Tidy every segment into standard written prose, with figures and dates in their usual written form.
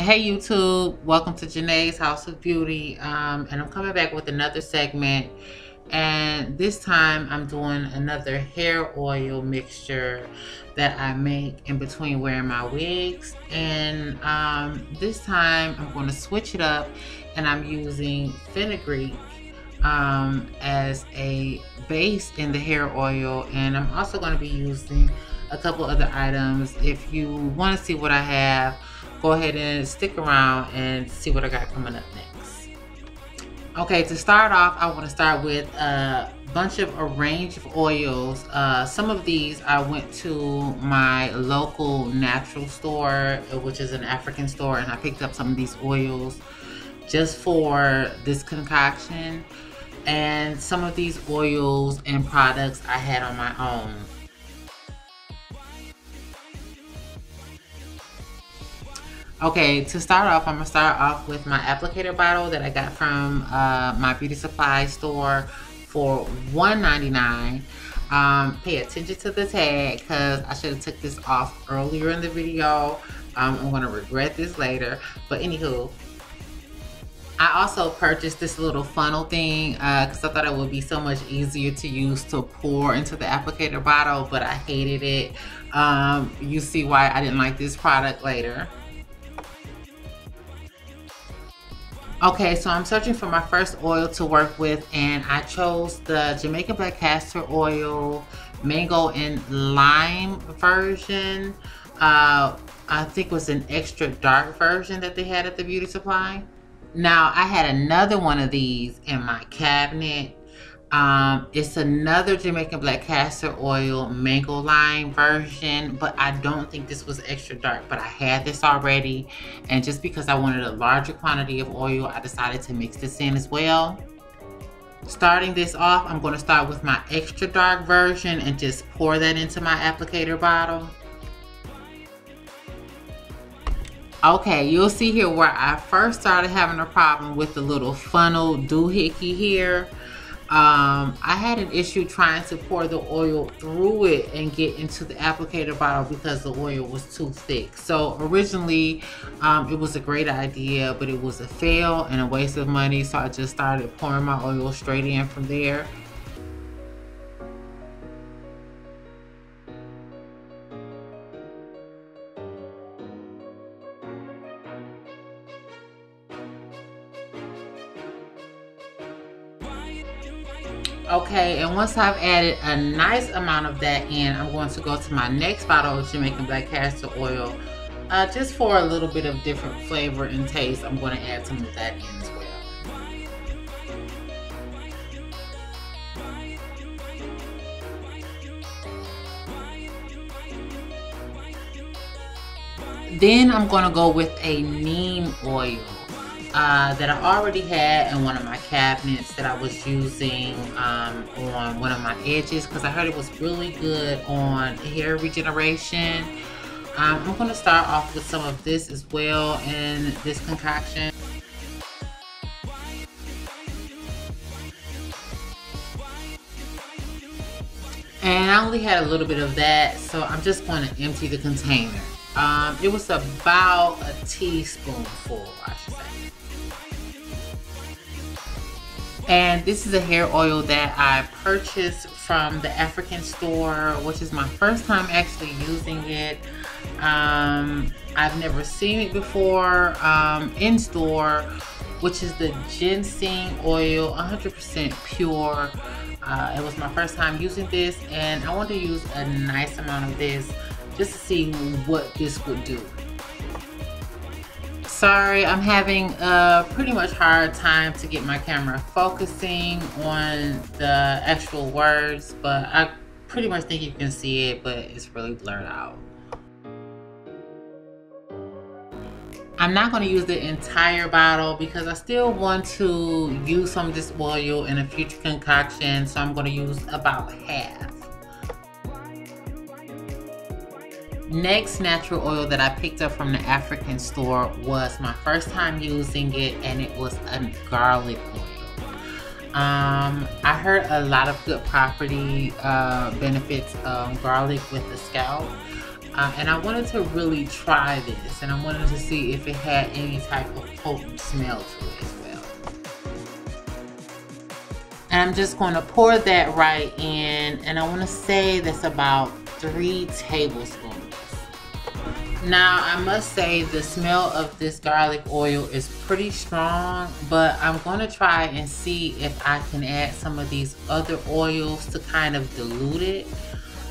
Hey YouTube, welcome to Janae's House of Beauty, and I'm coming back with another segment, and this time I'm doing another hair oil mixture that I make in between wearing my wigs. And this time I'm going to switch it up, and I'm using fenugreek as a base in the hair oil, and I'm also going to be using a couple other items. If you want to see what I have, go ahead and stick around and see what I got coming up next. Okay, to start off, I want to start with a range of oils. Some of these I went to my local natural store, which is an African store, and I picked up some of these oils just for this concoction. And some of these oils and products I had on my own. Okay, to start off, I'm going to start off with my applicator bottle that I got from my beauty supply store for $1.99. Pay attention to the tag because I should have took this off earlier in the video. I'm going to regret this later. But anywho, I also purchased this little funnel thing because I thought it would be so much easier to use to pour into the applicator bottle, but I hated it. You see why I didn't like this product later. Okay, so I'm searching for my first oil to work with, and I chose the Jamaican Black Castor Oil Mango and Lime version. I think it was an extra dark version that they had at the beauty supply. Now, I had another one of these in my cabinet. It's another Jamaican Black Castor Oil Mango Lime version, but I don't think this was extra dark, but I had this already, and just because I wanted a larger quantity of oil, I decided to mix this in as well. Starting this off, I'm going to start with my extra dark version and just pour that into my applicator bottle. Okay, you'll see here where I first started having a problem with the little funnel doohickey here. I had an issue trying to pour the oil through it and get into the applicator bottle because the oil was too thick. So originally it was a great idea, but it was a fail and a waste of money, so I just started pouring my oil straight in from there. Okay, and once I've added a nice amount of that in, I'm going to go to my next bottle of Jamaican Black Castor Oil. Just for a little bit of different flavor and taste, I'm going to add some of that in as well. Then I'm going to go with a Neem Oil that I already had in one of my cabinets that I was using on one of my edges because I heard it was really good on hair regeneration. I'm going to start off with some of this as well in this concoction. And I only had a little bit of that, so I'm just going to empty the container. It was about a teaspoonful, I should say. And this is a hair oil that I purchased from the African store, which is my first time actually using it. I've never seen it before in store, which is the Ginseng Oil, 100% pure. It was my first time using this, and I want to use a nice amount of this just to see what this would do. Sorry, I'm having a pretty much hard time to get my camera focusing on the actual words, but I pretty much think you can see it, but it's really blurred out. I'm not going to use the entire bottle because I still want to use some of this oil in a future concoction, so I'm going to use about half. Next natural oil that I picked up from the African store was my first time using it, and it was a garlic oil. I heard a lot of good property benefits of garlic with the scalp. and I wanted to really try this, and I wanted to see if it had any type of potent smell to it as well. And I'm just going to pour that right in, and I want to say that's about 3 tablespoons. Now I must say the smell of this garlic oil is pretty strong, but I'm going to try and see if I can add some of these other oils to kind of dilute it,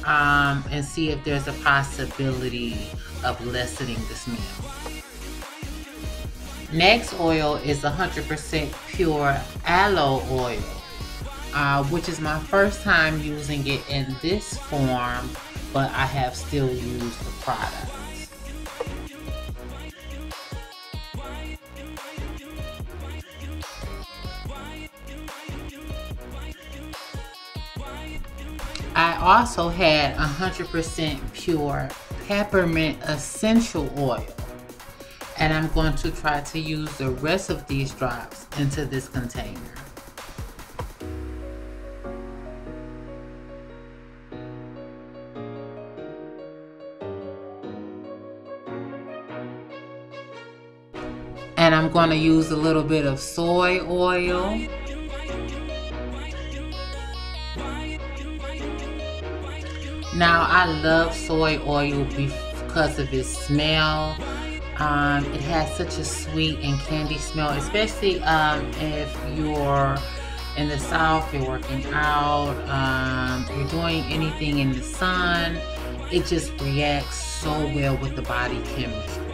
and see if there's a possibility of lessening the smell. Next oil is 100% Pure Aloe Oil, which is my first time using it in this form, but I have still used the product. I also had 100% pure peppermint essential oil, and I'm going to try to use the rest of these drops into this container. And I'm going to use a little bit of soy oil. Now I love soy oil because of its smell. It has such a sweet and candy smell, especially if you're in the South, you're working out, you're doing anything in the sun. It just reacts so well with the body chemistry.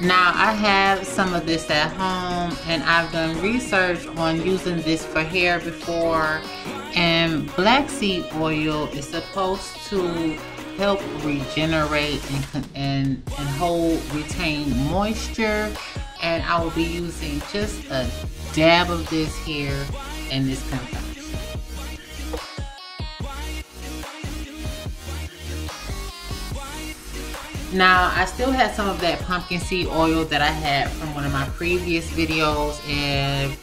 Now I have some of this at home, and I've done research on using this for hair before, and black seed oil is supposed to help regenerate and retain moisture, and I will be using just a dab of this here in this concoction. Now I still have some of that pumpkin seed oil that I had from one of my previous videos in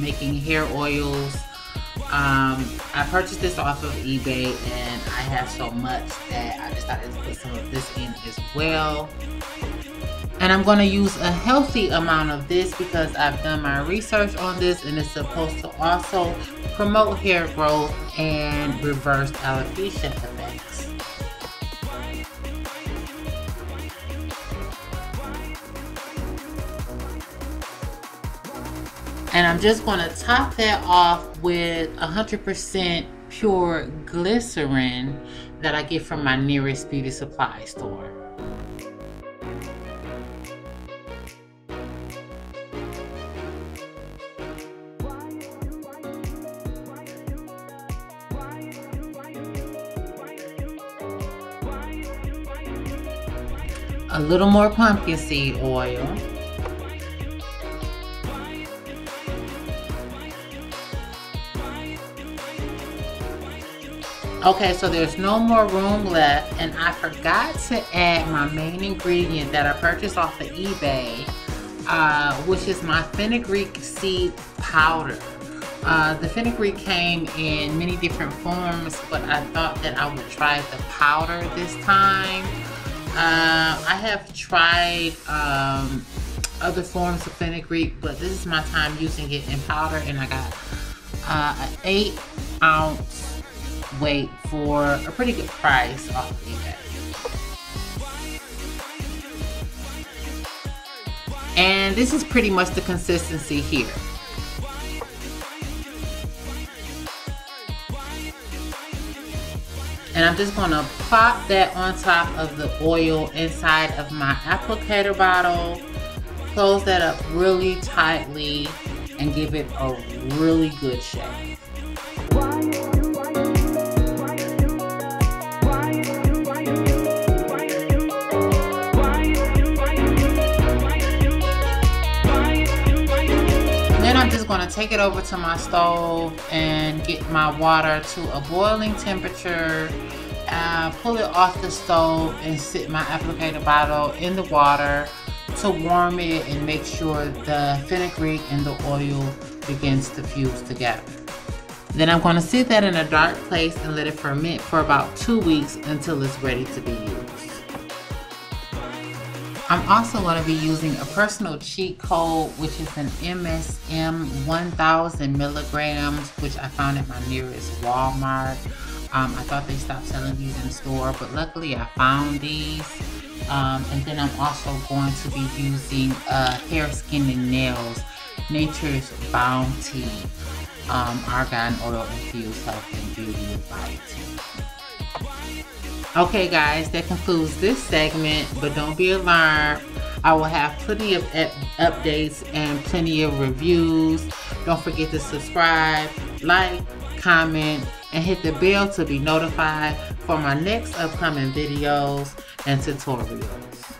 making hair oils. I purchased this off of eBay, and I have so much that I decided to put some of this in as well. And I'm going to use a healthy amount of this because I've done my research on this, and it's supposed to also promote hair growth and reverse alopecia effects. And I'm just going to top that off with 100% pure glycerin that I get from my nearest beauty supply store. A little more pumpkin seed oil. Okay, so there's no more room left, and I forgot to add my main ingredient that I purchased off of eBay, which is my fenugreek seed powder. The fenugreek came in many different forms, but I thought that I would try the powder this time. I have tried other forms of fenugreek, but this is my time using it in powder, and I got an 8-ounce weight for a pretty good price off of eBay. And this is pretty much the consistency here. And I'm just going to pop that on top of the oil inside of my applicator bottle, close that up really tightly, and give it a really good shake. Then I'm just going to take it over to my stove and get my water to a boiling temperature. Pull it off the stove and sit my applicator bottle in the water to warm it and make sure the fenugreek and the oil begins to fuse together. Then I'm going to sit that in a dark place and let it ferment for about 2 weeks until it's ready to be used. I'm also going to be using a personal cheat code, which is an MSM 1000 milligrams, which I found at my nearest Walmart. I thought they stopped selling these in the store, but luckily I found these. And then I'm also going to be using Hair, Skin, and Nails Nature's Bounty Argan Oil Infused Health and Beauty with Biotin. Okay guys, that concludes this segment, but don't be alarmed. I will have plenty of updates and plenty of reviews. Don't forget to subscribe, like, comment, and hit the bell to be notified for my next upcoming videos and tutorials.